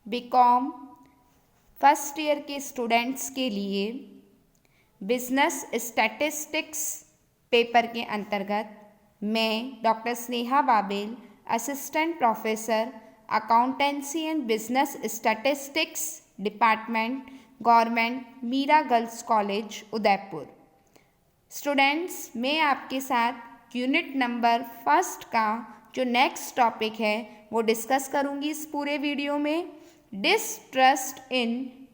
BCom first year के students के लिए बिजनेस स्टैटिस्टिक्स पेपर के अंतर्गत मैं doctor Sneha Babel, assistant professor accountancy and business statistics department, Government Meera Girls College Udaipur. Students, मैं आपके साथ यूनिट नंबर फर्स्ट का जो नेक्स्ट टॉपिक है वो डिस्कस करूँगी इस पूरे वीडियो में। Distrust in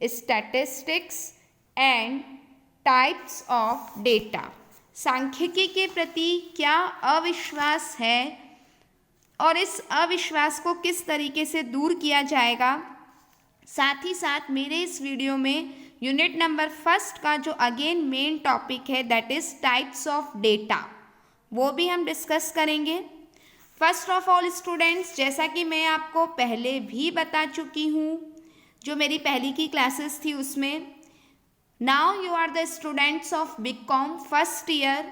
statistics and types of data. सांख्यिकी के प्रति क्या अविश्वास है और इस अविश्वास को किस तरीके से दूर किया जाएगा। साथ ही साथ मेरे इस वीडियो में यूनिट नंबर फर्स्ट का जो अगेन मेन टॉपिक है that is types of data, वो भी हम डिस्कस करेंगे। फर्स्ट ऑफ ऑल स्टूडेंट्स, जैसा कि मैं आपको पहले भी बता चुकी हूँ, जो मेरी पहली की क्लासेस थी उसमें, now you are the students of B Com first year.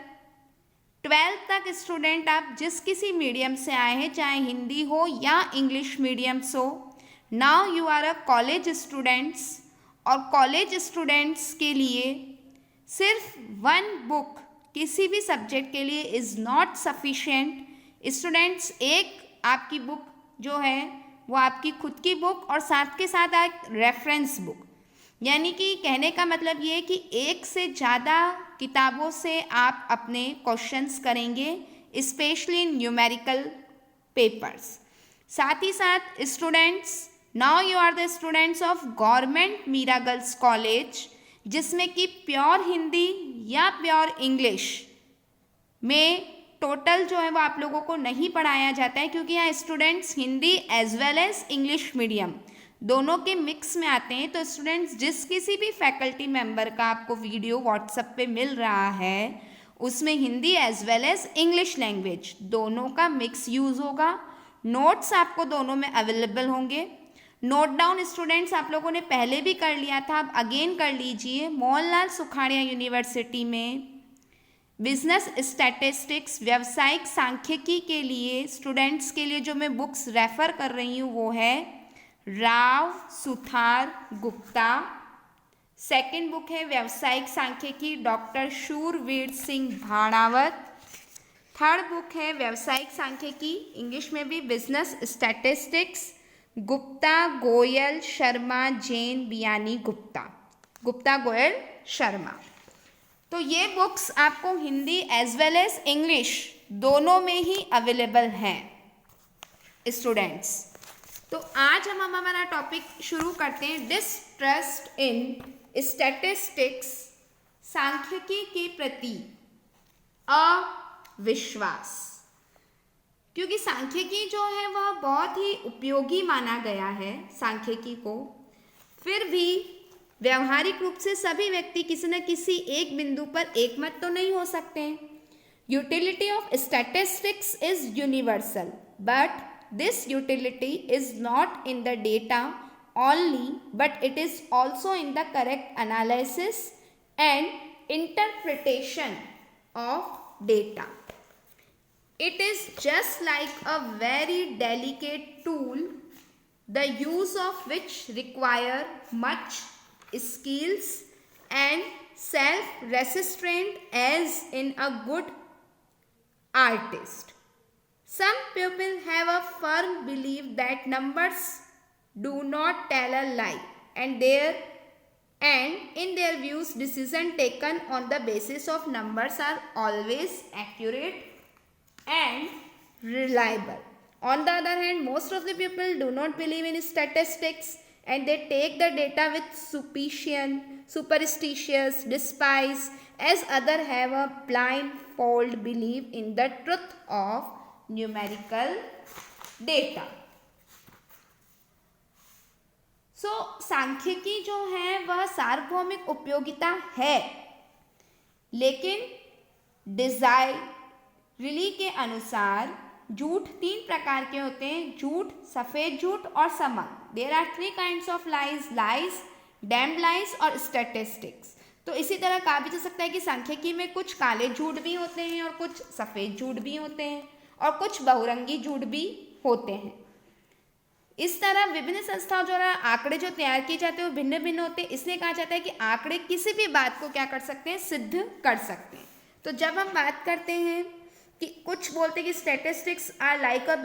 12th तक स्टूडेंट आप जिस किसी मीडियम से आए हैं, चाहे हिंदी हो या इंग्लिश मीडियम हो, now you are a college students. और कॉलेज स्टूडेंट्स के लिए सिर्फ वन बुक किसी भी सब्जेक्ट के लिए इज़ नॉट सफिशिएंट। स्टूडेंट्स, एक आपकी बुक जो है वो आपकी खुद की बुक और साथ के साथ एक रेफरेंस बुक, यानी कि कहने का मतलब ये है कि एक से ज़्यादा किताबों से आप अपने क्वेश्चंस करेंगे, स्पेशली इन न्यूमेरिकल पेपर्स। साथ ही साथ students, now you are the students of Government Meera Girls College, जिसमें कि प्योर हिंदी या प्योर इंग्लिश में टोटल जो है वो आप लोगों को नहीं पढ़ाया जाता है, क्योंकि यहाँ students Hindi as well as English medium दोनों के मिक्स में आते हैं। तो स्टूडेंट्स, जिस किसी भी फैकल्टी मेंबर का आपको वीडियो व्हाट्सएप पे मिल रहा है उसमें Hindi as well as English language दोनों का मिक्स यूज़ होगा। नोट्स आपको दोनों में अवेलेबल होंगे। नोट डाउन स्टूडेंट्स आप लोगों ने पहले भी कर लिया था, अब अगेन कर लीजिए। मोहनलाल सुखाड़िया यूनिवर्सिटी में बिजनेस स्टैटिस्टिक्स व्यावसायिक सांख्यिकी के लिए स्टूडेंट्स के लिए जो मैं बुक्स रेफ़र कर रही हूँ वो है राव सुथार गुप्ता। सेकंड बुक है व्यावसायिक सांख्यिकी डॉक्टर शूरवीर सिंह भाणावत। थर्ड बुक है व्यावसायिक सांख्यिकी, इंग्लिश में भी बिजनेस स्टैटिस्टिक्स, गुप्ता गोयल शर्मा जैन बियानी गुप्ता, गुप्ता गोयल शर्मा। तो ये बुक्स आपको Hindi as well as English दोनों में ही अवेलेबल हैं स्टूडेंट्स। तो आज हम हमारा टॉपिक शुरू करते हैं, डिसट्रस्ट इन स्टैटिस्टिक्स, सांख्यिकी के प्रति अविश्वास। क्योंकि सांख्यिकी जो है वह बहुत ही उपयोगी माना गया है सांख्यिकी को, फिर भी व्यवहारिक रूप से सभी व्यक्ति किसी न किसी एक बिंदु पर एकमत तो नहीं हो सकते। Utility of statistics is universal, but this utility is not in the data only, but it is also in the correct analysis and interpretation of data. It is just like a very delicate tool, the use of which require much skills and self-restraint as in a good artist. Some people have a firm belief that numbers do not tell a lie, and in their views decisions taken on the basis of numbers are always accurate and reliable. On the other hand, most of the people do not believe in statistics and they take the data with superstitious despise, as others have a blindfold belief in the truth of numerical data. सांख्यिकी जो है वह सार्वभौमिक उपयोगिता है, लेकिन डिज़ायरली के अनुसार झूठ 3 प्रकार के होते हैं, झूठ, सफ़ेद झूठ और समक। There are 3 kinds of lies, damned lies और स्टैटिस्टिक्स। तो इसी तरह कहा भी जा सकता है कि सांख्यिकी में कुछ काले झूठ भी होते हैं और कुछ सफ़ेद झूठ भी होते हैं और कुछ बहुरंगी झूठ भी होते हैं। इस तरह विभिन्न संस्थाओं द्वारा आंकड़े जो तैयार किए जाते हैं वो भिन्न भिन्न होते हैं, इसलिए कहा जाता है कि आंकड़े किसी भी बात को क्या कर सकते हैं, सिद्ध कर सकते हैं। तो जब हम बात करते हैं कि कुछ बोलते हैं कि statistics are like a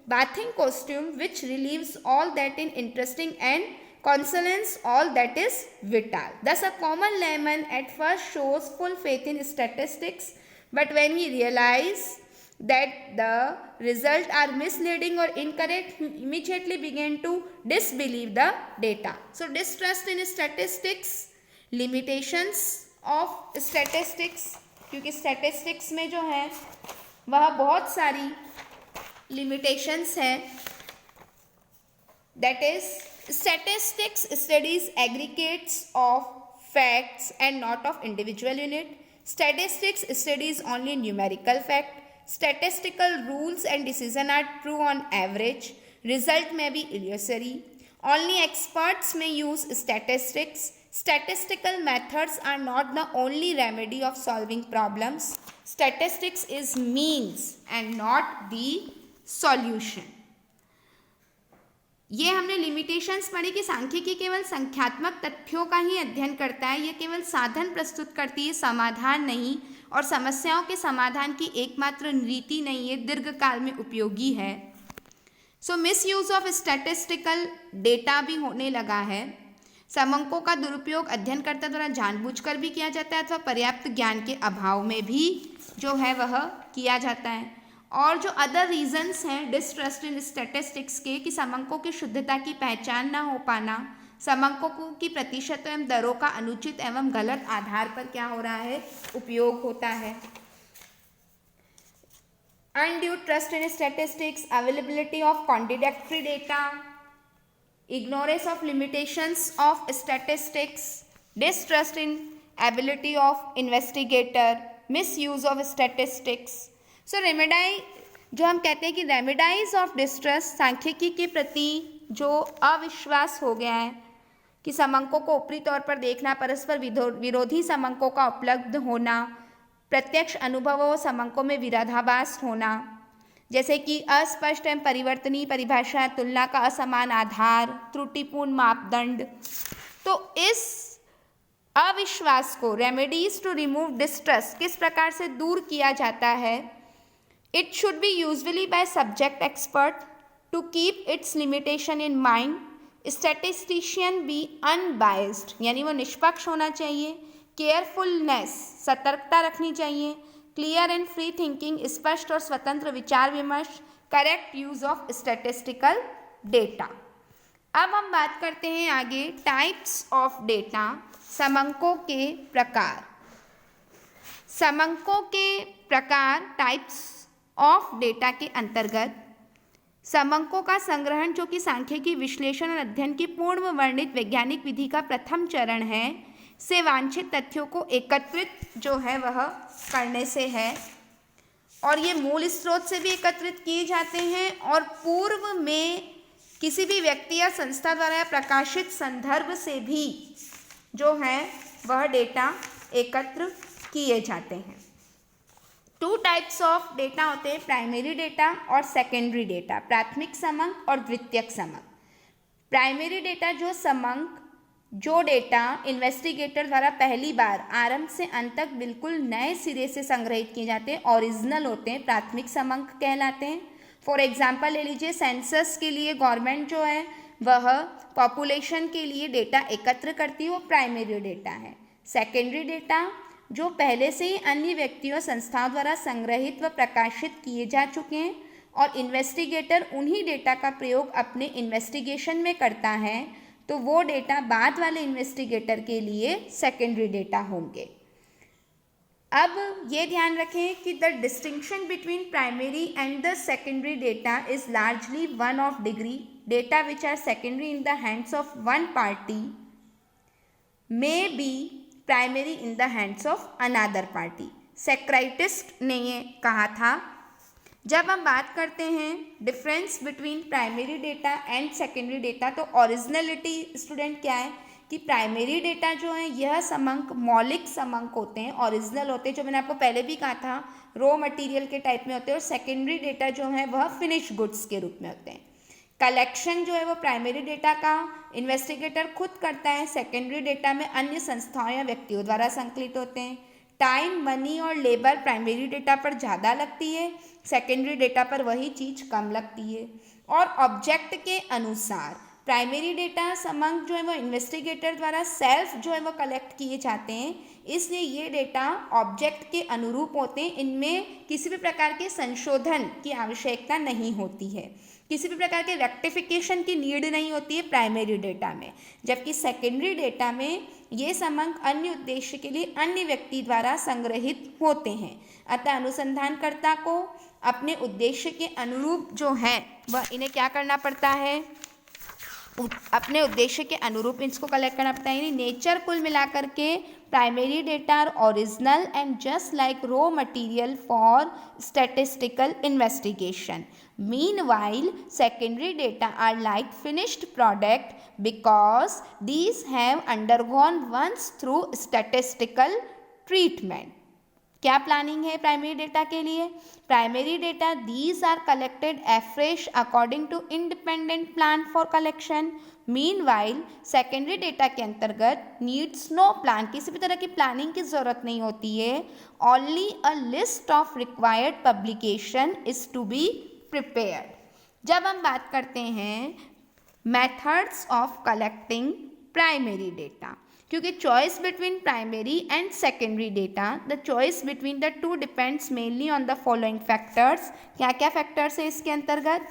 bathing costume which relieves all that is interesting and consolates all that is vital. Thus a common layman at first shows full faith in statistics, but when he realizes that the results are misleading or incorrect, he immediately begin to disbelieve the data. So distrust in statistics, limitations of statistics, क्योंकि statistics में जो है वह बहुत सारी limitations है। That is, statistics studies aggregates of facts and not of individual unit. Statistics studies only numerical fact. Statistical rules and decision are true on average. Result may be illusory. Only experts may use statistics. Statistical methods are not the only remedy of solving problems. Statistics is means and not the solution. ये हमने limitations पढ़ी कि सांख्यिकी केवल संख्यात्मक तथ्यों का ही अध्ययन करता है, यह केवल साधन प्रस्तुत करती है, समाधान नहीं, और समस्याओं के समाधान की एकमात्र रीति नहीं है, दीर्घकाल में उपयोगी है। सो मिसयूज ऑफ स्टैटिस्टिकल डेटा भी होने लगा है। समंकों का दुरुपयोग अध्ययनकर्ता द्वारा जानबूझकर भी किया जाता है अथवा पर्याप्त ज्ञान के अभाव में भी जो है वह किया जाता है। और जो अदर रीजंस हैं डिस्ट्रस्ट इन स्टैटिस्टिक्स के, कि समंकों की शुद्धता की पहचान न हो पाना, समंकों की प्रतिशत एवं दरों का अनुचित एवं गलत आधार पर क्या हो रहा है, उपयोग होता है। Undue trust in statistics, availability of contradictory data, ignorance of limitations of statistics, distrust in ability of investigator, misuse of statistics. So रेमेडाई, जो हम कहते हैं कि रेमेडाइज ऑफ डिस्ट्रस्ट, सांख्यिकी के प्रति जो अविश्वास हो गया है कि समंकों को ऊपरी तौर पर देखना, परस्पर विरोधी समंकों का उपलब्ध होना, प्रत्यक्ष अनुभवों समंकों में विरोधाभास होना, जैसे कि अस्पष्ट एवं परिवर्तनीय परिभाषा, तुलना का असमान आधार, त्रुटिपूर्ण मापदंड। तो इस अविश्वास को, रेमेडीज टू रिमूव डिस्ट्रस्ट, किस प्रकार से दूर किया जाता है? It should be usually by subject expert to keep its limitation in mind. Statistician be unbiased, यानी वो निष्पक्ष होना चाहिए। केयरफुलनेस, सतर्कता रखनी चाहिए। क्लियर एंड फ्री थिंकिंग, स्पष्ट और स्वतंत्र विचार विमर्श। Correct use of statistical data. अब हम बात करते हैं आगे टाइप्स ऑफ डेटा, समंकों के प्रकार। समंकों के प्रकार टाइप्स ऑफ डेटा के अंतर्गत समंकों का संग्रहण, जो कि सांख्यिकी विश्लेषण और अध्ययन की पूर्ण वर्णित वैज्ञानिक विधि का प्रथम चरण है, से वांछित तथ्यों को एकत्रित जो है वह करने से है। और ये मूल स्रोत से भी एकत्रित किए जाते हैं और पूर्व में किसी भी व्यक्ति या संस्था द्वारा प्रकाशित संदर्भ से भी जो है वह डेटा एकत्र किए जाते हैं। टू टाइप्स ऑफ डेटा होते हैं, प्राइमरी डेटा और सेकेंडरी डेटा, प्राथमिक समंक और द्वितीयक समंक। प्राइमरी डेटा जो डेटा इन्वेस्टिगेटर द्वारा पहली बार आरंभ से अंत तक बिल्कुल नए सिरे से संग्रहित किए जाते हैं, ओरिजिनल होते हैं, प्राथमिक समंक कहलाते हैं। फॉर एग्जांपल ले लीजिए, सेंसस के लिए गवर्नमेंट जो है वह पॉपुलेशन के लिए डेटा एकत्र करती है, वो प्राइमरी डेटा है। सेकेंडरी डेटा जो पहले से ही अन्य व्यक्तियों संस्थाओं द्वारा संग्रहित व प्रकाशित किए जा चुके हैं और इन्वेस्टिगेटर उन्हीं डेटा का प्रयोग अपने इन्वेस्टिगेशन में करता है, तो वो डेटा बाद वाले इन्वेस्टिगेटर के लिए सेकेंडरी डेटा होंगे। अब ये ध्यान रखें कि the distinction between primary and the secondary data is largely one of degree. Data which are secondary in the hands of one party may be primary in the hands of another party. Secrist ने ये कहा था। जब हम बात करते हैं difference between primary data and secondary data, तो ओरिजिनलिटी स्टूडेंट क्या है कि प्राइमरी डेटा जो है यह समंक मौलिक समंक होते हैं, ओरिजिनल होते हैं, जो मैंने आपको पहले भी कहा था रॉ मटेरियल के टाइप में होते हैं, और सेकेंडरी डेटा जो है वह फिनिश गुड्स के रूप में होते हैं। कलेक्शन जो है वो प्राइमरी डेटा का इन्वेस्टिगेटर खुद करता है, सेकेंडरी डेटा में अन्य संस्थाओं या व्यक्तियों द्वारा संकलित होते हैं। टाइम, मनी और लेबर प्राइमरी डेटा पर ज़्यादा लगती है, सेकेंडरी डेटा पर वही चीज़ कम लगती है। और ऑब्जेक्ट के अनुसार प्राइमरी डेटा समंग जो है वो इन्वेस्टिगेटर द्वारा सेल्फ जो है वो कलेक्ट किए जाते हैं, इसलिए ये डेटा ऑब्जेक्ट के अनुरूप होते हैं, इनमें किसी भी प्रकार के संशोधन की आवश्यकता नहीं होती है, किसी भी प्रकार के रेक्टिफिकेशन की नीड नहीं होती है प्राइमरी डेटा में। जबकि सेकेंडरी डेटा में ये समंक अन्य उद्देश्य के लिए अन्य व्यक्ति द्वारा संग्रहित होते हैं, अतः अनुसंधानकर्ता को अपने उद्देश्य के अनुरूप जो है वह इन्हें क्या करना पड़ता है, अपने उद्देश्य के अनुरूप इसको कलेक्ट करना पड़ता है। यानी नेचर कुल मिलाकर के primary data are original and just like raw material for statistical investigation. Meanwhile, secondary data are like finished product because these have undergone once through statistical treatment. क्या प्लानिंग है प्राइमरी डेटा के लिए? Primary data these are collected afresh according to independent plan for collection. Meanwhile secondary data के अंतर्गत needs no plan, किसी भी तरह की प्लानिंग की जरूरत नहीं होती है। Only a list of required publication is to be prepared. जब हम बात करते हैं methods of collecting primary data, क्योंकि choice between primary and secondary data, the choice between the two depends mainly on the following factors. क्या क्या factors है इसके अंतर्गत?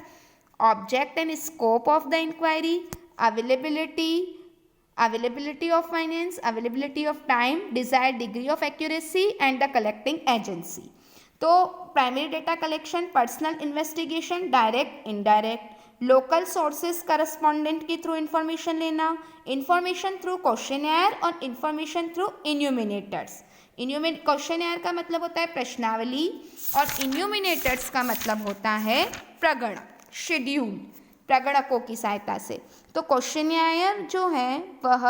Object and scope of the enquiry, availability of finance, availability of time, desired degree of accuracy and the collecting agency। तो primary data collection, personal investigation, direct, indirect, local sources correspondent के through information लेना, information through क्वेश्चनएयर और information through इन्यूमिनेटर्स। क्वेश्चनएयर का मतलब होता है प्रश्नावली और इन्यूमिनेटर्स का मतलब होता है प्रगणक, शेड्यूल, प्रगणकों की सहायता से। तो क्वेश्चनएयर जो है वह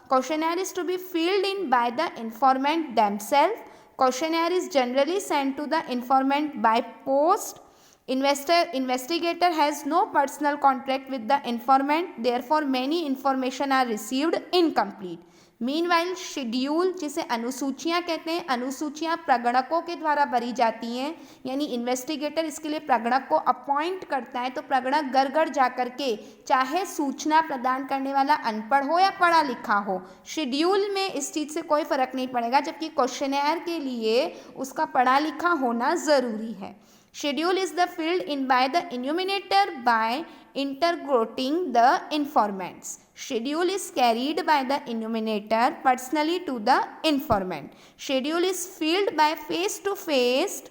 questionnaire is to be filled in by the informant themself. Questionnaire is generally sent to the informant by post. Investigator has no personal contact with the informant, therefore many information are received incomplete. Meanwhile, schedule, जिसे अनुसूचियाँ कहते हैं, अनुसूचियाँ प्रगणकों के द्वारा भरी जाती हैं, यानी investigator इसके लिए प्रगणक को अपॉइंट करता है, तो प्रगणक घर घर जा कर के, चाहे सूचना प्रदान करने वाला अनपढ़ हो या पढ़ा लिखा हो, शेड्यूल में इस चीज़ से कोई फर्क नहीं पड़ेगा, जबकि क्वेश्चनएयर के लिए उसका पढ़ा लिखा होना ज़रूरी है। Schedule is the filled in by the enumerator by interrogating the informants. Schedule is carried by the enumerator personally to the informant. Schedule is filled by face to face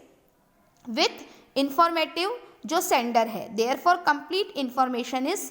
with informative जो sender है, therefore complete information is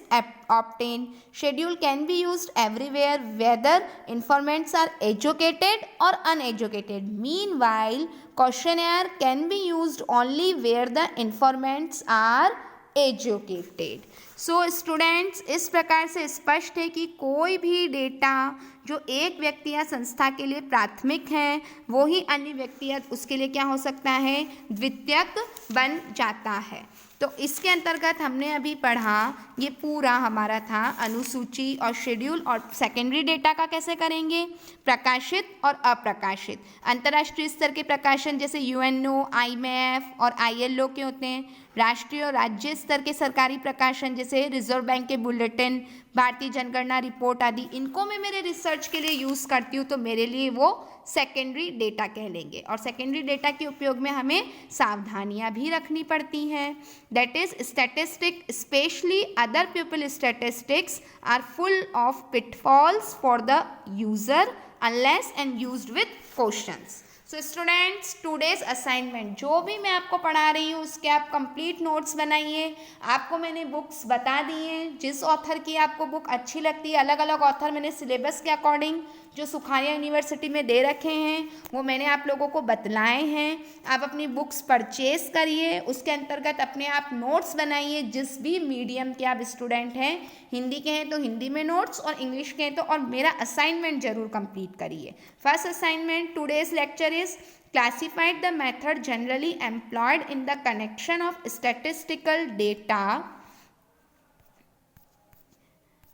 obtained. Schedule can be used everywhere whether informants are educated or uneducated. Meanwhile, questionnaire can be used only where the informants are educated. So students, इस प्रकार से स्पष्ट है कि कोई भी डेटा जो एक व्यक्ति या संस्था के लिए प्राथमिक है वो ही अन्य व्यक्ति या उसके लिए क्या हो सकता है, द्वितीयक बन जाता है। तो इसके अंतर्गत हमने अभी पढ़ा, ये पूरा हमारा था अनुसूची और शेड्यूल और सेकेंडरी डेटा का कैसे करेंगे, प्रकाशित और अप्रकाशित। अंतर्राष्ट्रीय स्तर के प्रकाशन जैसे यूएनओ, आईएमएफ और आईएलओ के होते हैं। राष्ट्रीय और राज्य स्तर के सरकारी प्रकाशन जैसे रिजर्व बैंक के बुलेटिन, भारतीय जनगणना रिपोर्ट आदि, इनको मैं मेरे रिसर्च के लिए यूज़ करती हूँ, तो मेरे लिए वो सेकेंडरी डेटा कहलेंगे। और सेकेंडरी डेटा के उपयोग में हमें सावधानियाँ भी रखनी पड़ती हैं। That is statistic, specially other people statistics are full of pitfalls for the user unless and used with questions. So students, today's assignment जो भी मैं आपको पढ़ा रही हूँ उसके आप कंप्लीट नोट्स बनाइए। आपको मैंने बुक्स बता दी हैं, जिस ऑथर की आपको बुक अच्छी लगती है, अलग अलग ऑथर मैंने सिलेबस के अकॉर्डिंग जो सुखानिया यूनिवर्सिटी में दे रखे हैं वो मैंने आप लोगों को बतलाए हैं। आप अपनी बुक्स परचेज करिए, उसके अंतर्गत अपने आप नोट्स बनाइए। जिस भी मीडियम के आप स्टूडेंट हैं, हिंदी के हैं तो हिंदी में नोट्स और इंग्लिश के हैं तो, और मेरा असाइनमेंट जरूर कंप्लीट करिए। First assignment today's lecture is classified the method generally employed in the connection of statistical data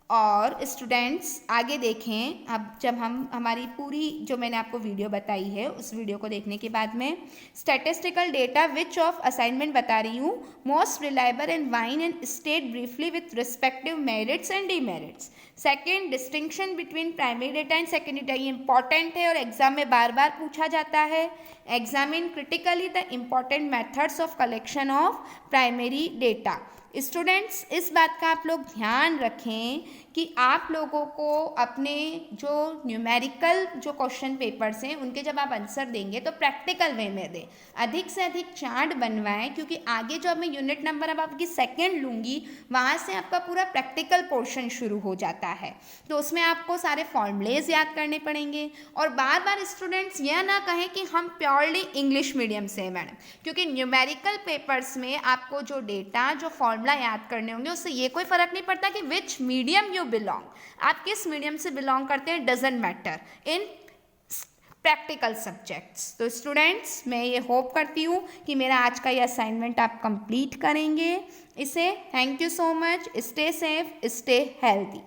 और स्टूडेंट्स आगे देखें, अब जब हम हमारी पूरी जो मैंने आपको वीडियो बताई है उस वीडियो को देखने के बाद में statistical data which of assignment बता रही हूँ most reliable and wine and state briefly with respective merits and demerits. Second, distinction between primary data and secondary data, ये इंपॉर्टेंट है और एग्जाम में बार बार पूछा जाता है। Examine critically the important methods of collection of primary data. Students इस बात का आप लोग ध्यान रखें कि आप लोगों को अपने जो न्यूमेरिकल जो क्वेश्चन पेपर्स हैं उनके जब आप आंसर देंगे तो प्रैक्टिकल वे में दें, अधिक से अधिक चार्ट बनवाएं, क्योंकि आगे जो अब मैं यूनिट नंबर अब आपकी सेकंड लूँगी वहाँ से आपका पूरा प्रैक्टिकल पोर्शन शुरू हो जाता है। तो उसमें आपको सारे फॉर्मूलेज याद करने पड़ेंगे। और बार बार स्टूडेंट्स यह ना कहें कि हम प्योरली इंग्लिश मीडियम से हैं मैडम, क्योंकि न्यूमेरिकल पेपर्स में आपको जो डेटा जो फॉर्मूला याद करने होंगे उससे ये कोई फ़र्क नहीं पड़ता कि विच मीडियम यू बिलोंग, आप किस मीडियम से बिलोंग करते हैं, doesn't matter in practical subjects. तो स्टूडेंट्स मैं ये होप करती हूँ कि मेरा आज का ये असाइनमेंट आप कंप्लीट करेंगे इसे। Thank you so much, stay safe, stay healthy.